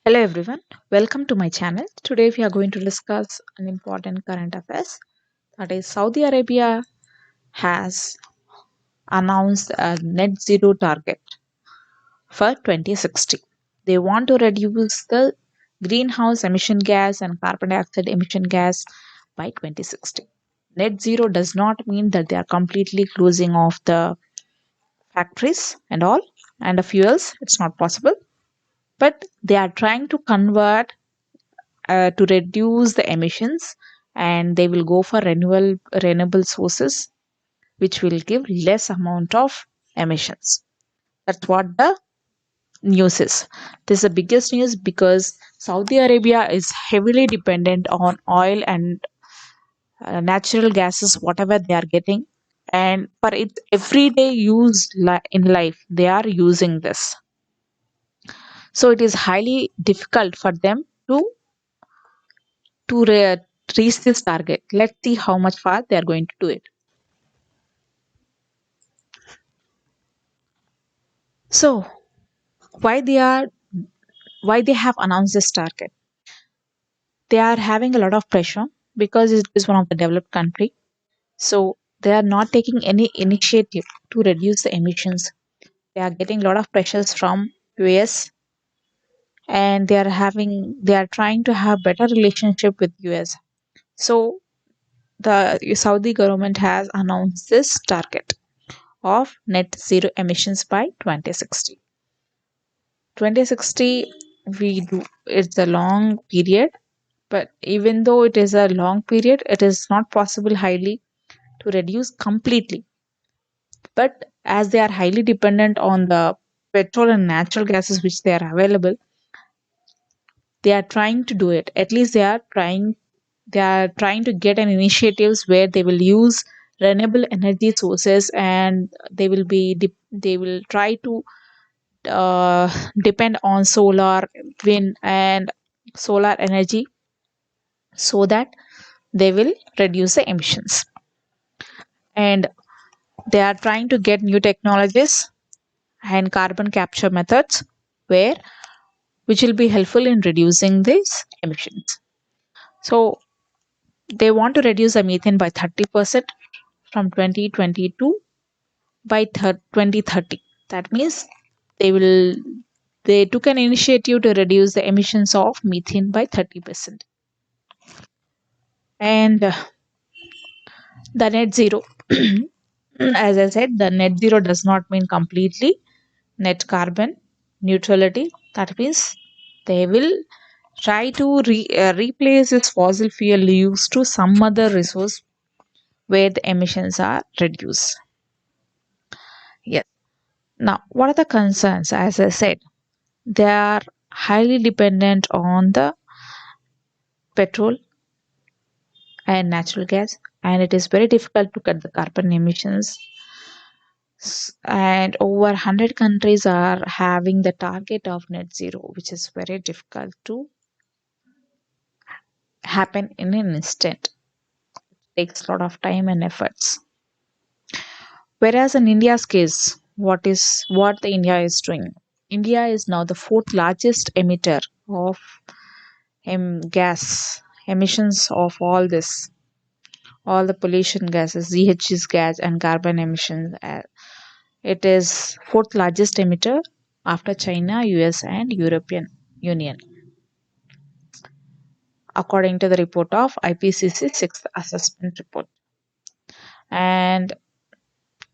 Hello everyone, welcome to my channel. Today we are going to discuss an important current affairs, that is Saudi Arabia has announced a net zero target for 2060. They want to reduce the greenhouse emission gas and carbon dioxide emission gas by 2060. Net zero does not mean that they are completely closing off the factories and all and the fuels. It's not possible, but they are trying to convert to reduce the emissions, and they will go for renewable sources which will give less amount of emissions. That's what the news is. This is the biggest news because Saudi Arabia is heavily dependent on oil and natural gases, whatever they are getting, and for its everyday use in life they are using this. So it is highly difficult for them to reach this target. Let's see how much far they are going to do it. So why they are why they have announced this target? They are having a lot of pressure because it is one of the developed country. So they are not taking any initiative to reduce the emissions. They are getting a lot of pressures from US, and they are trying to have better relationship with US. So the Saudi government has announced this target of net zero emissions by 2060. 2060, we do it's a long period, but even though it is a long period, it is not possible highly to reduce completely. But as they are highly dependent on the petrol and natural gases which they are available, they are trying to do it. At least they are trying to get an initiatives where they will use renewable energy sources, and they will try to depend on solar, wind, and solar energy, so that they will reduce the emissions. And they are trying to get new technologies and carbon capture methods where which will be helpful in reducing these emissions. So they want to reduce the methane by 30% from 2022 by 2030. That means they will they took an initiative to reduce the emissions of methane by 30%. And the net zero, as I said, the net zero does not mean completely net carbon neutrality. That means they will try to replace this fossil fuel use to some other resource where the emissions are reduced. Yes. Now, what are the concerns? As I said, they are highly dependent on the petrol and natural gas, and it is very difficult to cut the carbon emissions. And over 100 countries are having the target of net zero, which is very difficult to happen in an instant. It takes a lot of time and efforts. Whereas in India's case, what the India is doing? India is now the fourth largest emitter of gas emissions of all the pollution gases, GHGs gas and carbon emissions. It is fourth largest emitter after China, US, and European Union, according to the report of IPCC sixth assessment report. And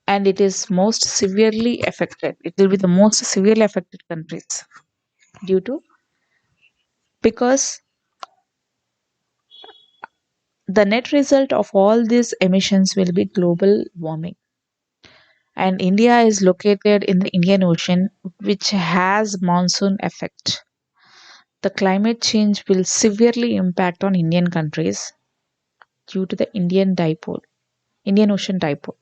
it is most severely affected. It will be the most severely affected countries due to because the net result of all these emissions will be global warming. And India is located in the Indian Ocean, which has monsoon effect. The climate change will severely impact on Indian countries due to the Indian Ocean dipole.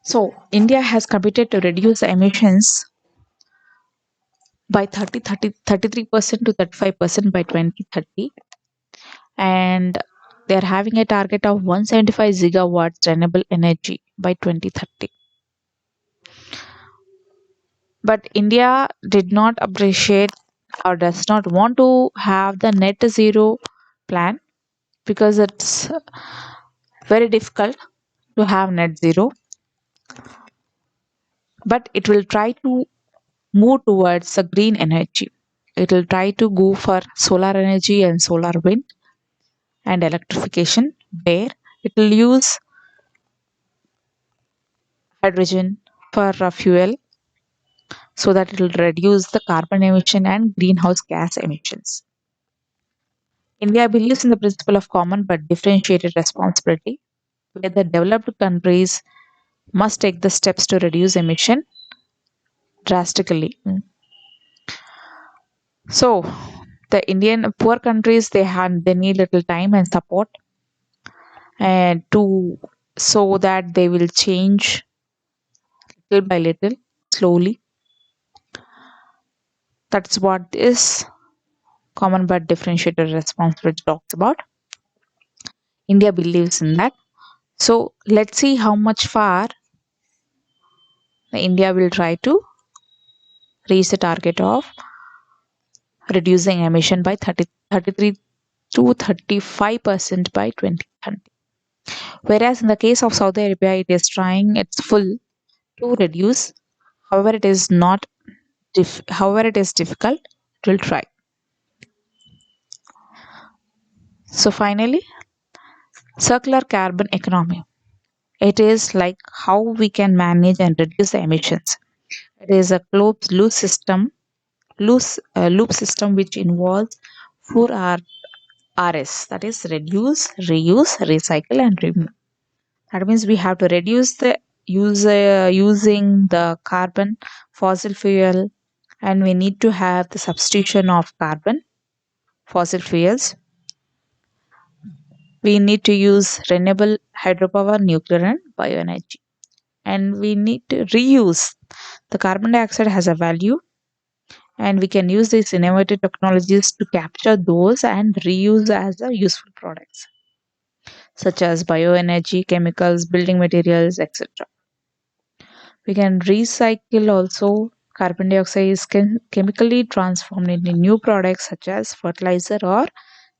So India has committed to reduce the emissions by 33% to 35% by 2030, and they are having a target of 175 gigawatts renewable energy by 2030. But India did not appreciate or does not want to have the net zero plan, because it's very difficult to have net zero, but it will try to move towards the green energy. It will try to go for solar energy and solar wind and electrification, where it will use hydrogen for fuel, so that it will reduce the carbon emission and greenhouse gas emissions. India believes in the principle of common but differentiated responsibility, where the developed countries must take the steps to reduce emission drastically. So, the Indian poor countries, they need little time and support, and to so that they will change little by little, slowly. That's what this common but differentiated responsibility talks about. India believes in that. So let's see how much far India will try to reach the target of reducing emission by 33 to 35% by 2030. Whereas in the case of Saudi Arabia, it is trying its full to reduce. However, however it is difficult, it will try. So finally, circular carbon economy. It is like how we can manage and reduce the emissions. It is a closed loop system which involves 4 Rs, that is reduce, reuse, recycle, and remove. That means we have to reduce the using the carbon fossil fuel, and we need to have the substitution of carbon fossil fuels. We need to use renewable hydropower, nuclear, and bioenergy. And we need to reuse. The carbon dioxide has a value, and we can use these innovative technologies to capture those and reuse as a useful products, such as bioenergy, chemicals, building materials, etc. We can recycle also. Carbon dioxide is chemically transformed into new products such as fertilizer or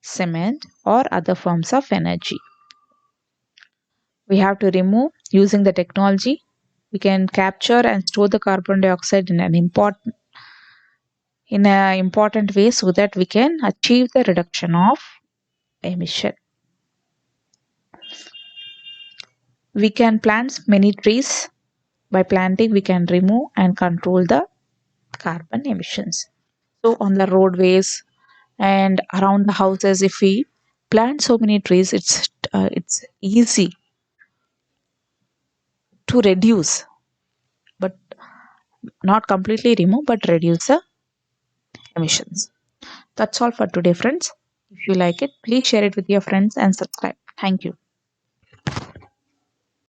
cement or other forms of energy. We have to remove using the technology. We can capture and store the carbon dioxide in an important way, so that we can achieve the reduction of emission. We can plant many trees. By planting, we can remove and control the carbon emissions. So, on the roadways and around the houses, if we plant so many trees, it's easy to reduce, but not completely remove, but reduce the emissions. That's all for today, friends. If you like it, please share it with your friends and subscribe. Thank you.